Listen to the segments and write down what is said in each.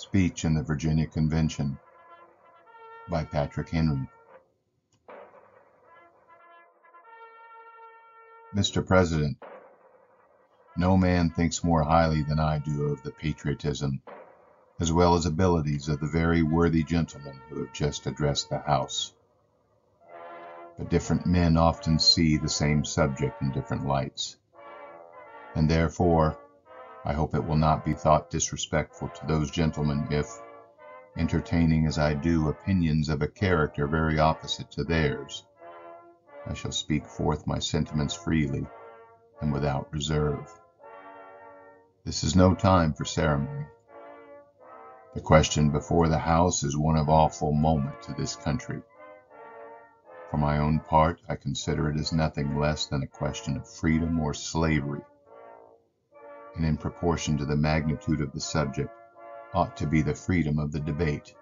Speech in the Virginia Convention by Patrick Henry. Mr. President, no man thinks more highly than I do of the patriotism as well as abilities of the very worthy gentlemen who have just addressed the House. But different men often see the same subject in different lights, and therefore I hope it will not be thought disrespectful to those gentlemen if, entertaining as I do opinions of a character very opposite to theirs, I shall speak forth my sentiments freely and without reserve. This is no time for ceremony. The question before the House is one of awful moment to this country. For my own part, I consider it as nothing less than a question of freedom or slavery, and in proportion to the magnitude of the subject, ought to be the freedom of the debate.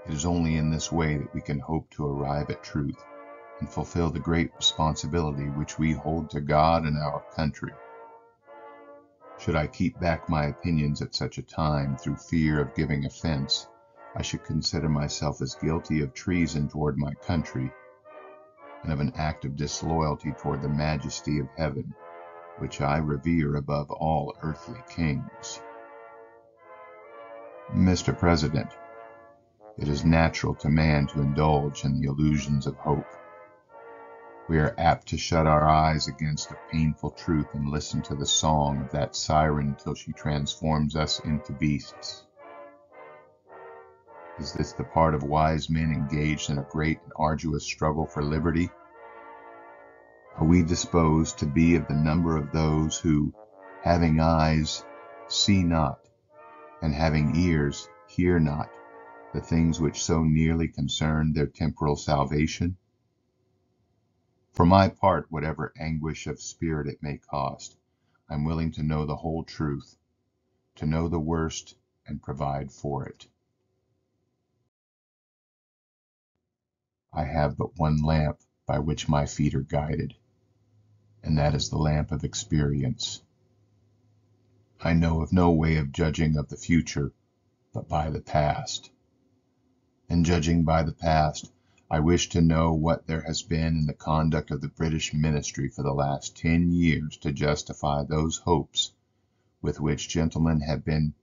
It is only in this way that we can hope to arrive at truth and fulfill the great responsibility which we hold to God and our country. Should I keep back my opinions at such a time through fear of giving offense, I should consider myself as guilty of treason toward my country and of an act of disloyalty toward the majesty of heaven, which I revere above all earthly kings. Mr. President, it is natural to man to indulge in the illusions of hope. We are apt to shut our eyes against a painful truth and listen to the song of that siren till she transforms us into beasts. Is this the part of wise men engaged in a great and arduous struggle for liberty? Are we disposed to be of the number of those who, having eyes, see not, and having ears, hear not, the things which so nearly concern their temporal salvation? For my part, whatever anguish of spirit it may cost, I am willing to know the whole truth, to know the worst, and provide for it. I have but one lamp by which my feet are guided, and that is the lamp of experience. I know of no way of judging of the future but by the past. And judging by the past, I wish to know what there has been in the conduct of the British ministry for the last 10 years to justify those hopes with which gentlemen have been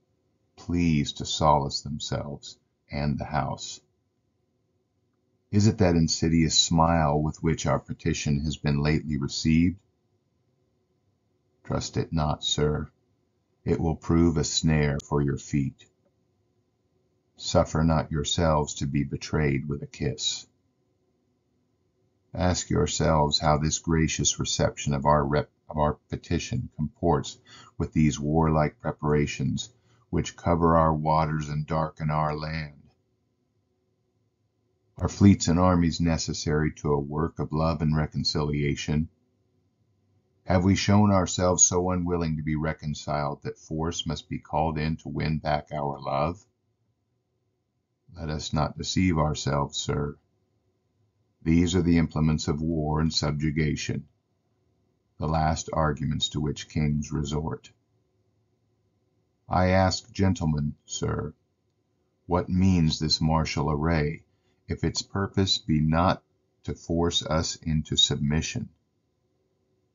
pleased to solace themselves and the House. Is it that insidious smile with which our petition has been lately received? Trust it not, sir. It will prove a snare for your feet. Suffer not yourselves to be betrayed with a kiss. Ask yourselves how this gracious reception of our petition comports with these warlike preparations which cover our waters and darken our land. Are fleets and armies necessary to a work of love and reconciliation? Have we shown ourselves so unwilling to be reconciled that force must be called in to win back our love? Let us not deceive ourselves, sir. These are the implements of war and subjugation, the last arguments to which kings resort. I ask gentlemen, sir, what means this martial array, if its purpose be not to force us into submission?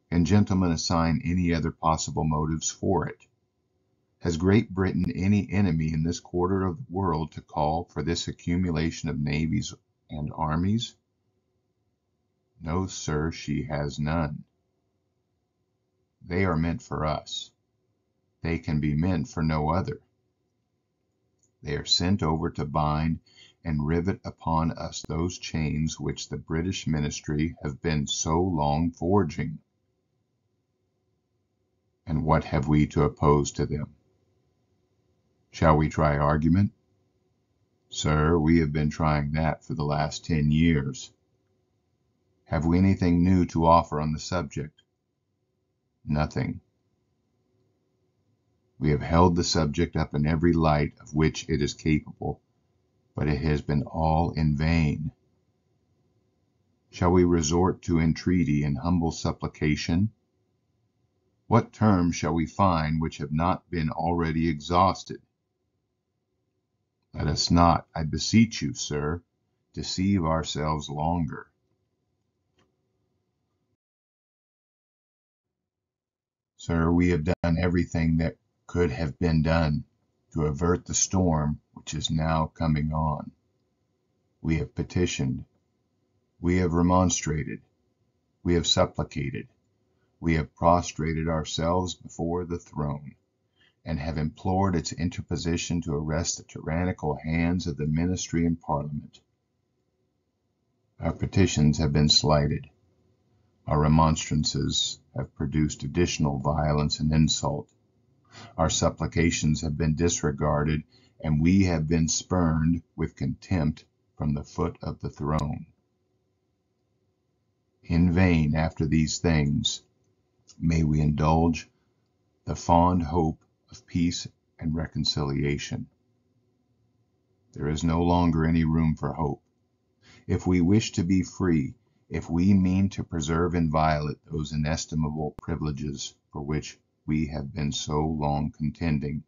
Can gentlemen assign any other possible motives for it? Has Great Britain any enemy in this quarter of the world to call for this accumulation of navies and armies? No, sir, she has none. They are meant for us. They can be meant for no other. They are sent over to bind and rivet upon us those chains which the British ministry have been so long forging. And what have we to oppose to them? Shall we try argument? Sir, we have been trying that for the last 10 years. Have we anything new to offer on the subject? Nothing. We have held the subject up in every light of which it is capable, but it has been all in vain. Shall we resort to entreaty and humble supplication? What terms shall we find which have not been already exhausted? Let us not, I beseech you, sir, deceive ourselves longer. Sir, we have done everything that could have been done to avert the storm which is now coming on. We have petitioned, we have remonstrated, we have supplicated, we have prostrated ourselves before the throne, and have implored its interposition to arrest the tyrannical hands of the ministry and parliament. Our petitions have been slighted. Our remonstrances have produced additional violence and insult. Our supplications have been disregarded, and we have been spurned with contempt from the foot of the throne. In vain, after these things, may we indulge the fond hope of peace and reconciliation. There is no longer any room for hope. If we wish to be free, if we mean to preserve inviolate those inestimable privileges for which we have been so long contending,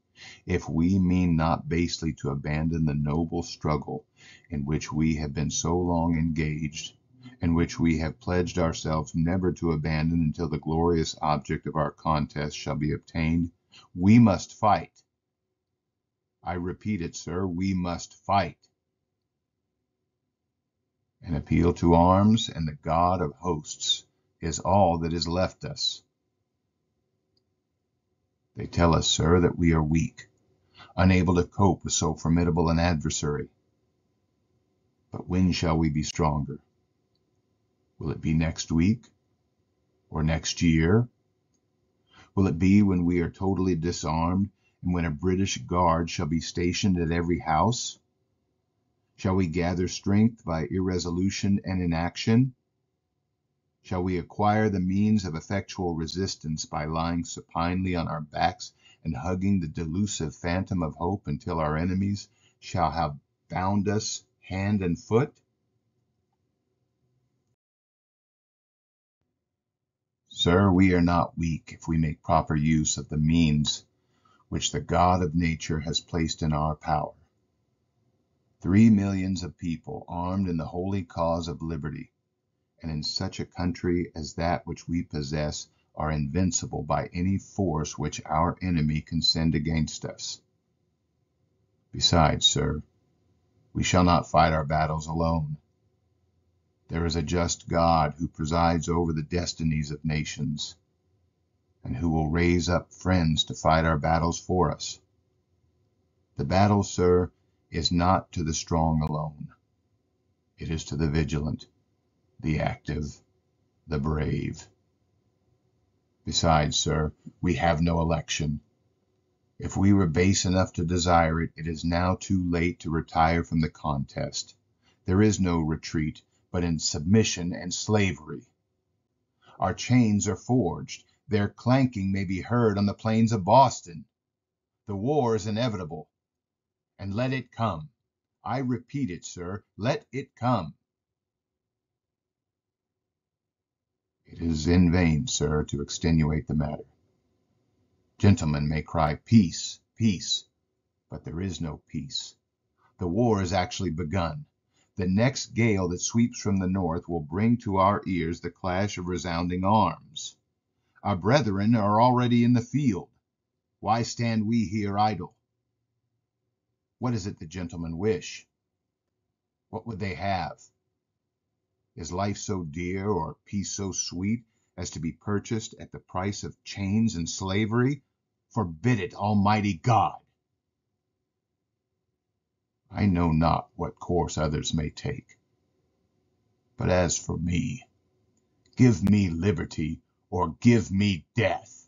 if we mean not basely to abandon the noble struggle in which we have been so long engaged, and which we have pledged ourselves never to abandon until the glorious object of our contest shall be obtained, we must fight. I repeat it, sir, we must fight. An appeal to arms and the God of hosts is all that is left us. They tell us, sir, that we are weak, unable to cope with so formidable an adversary. But when shall we be stronger? Will it be next week? Or next year? Will it be when we are totally disarmed, and when a British guard shall be stationed at every house? Shall we gather strength by irresolution and inaction? Shall we acquire the means of effectual resistance by lying supinely on our backs and hugging the delusive phantom of hope until our enemies shall have bound us hand and foot? Sir, we are not weak if we make proper use of the means which the God of nature has placed in our power. 3 millions of people armed in the holy cause of liberty, and in such a country as that which we possess, are invincible by any force which our enemy can send against us. Besides, sir, we shall not fight our battles alone. There is a just God who presides over the destinies of nations, and who will raise up friends to fight our battles for us. The battle, sir, is not to the strong alone. It is to the vigilant, the active, the brave. Besides, sir, we have no election. If we were base enough to desire it, it is now too late to retire from the contest. There is no retreat, but in submission and slavery. Our chains are forged. Their clanking may be heard on the plains of Boston. The war is inevitable, and let it come. I repeat it, sir, let it come. It is in vain, sir, to extenuate the matter. Gentlemen may cry peace, peace, but there is no peace. The war is actually begun. The next gale that sweeps from the north will bring to our ears the clash of resounding arms. Our brethren are already in the field. Why stand we here idle? What is it the gentlemen wish? What would they have? Is life so dear, or peace so sweet, as to be purchased at the price of chains and slavery? Forbid it, Almighty God! I know not what course others may take. But as for me, give me liberty or give me death.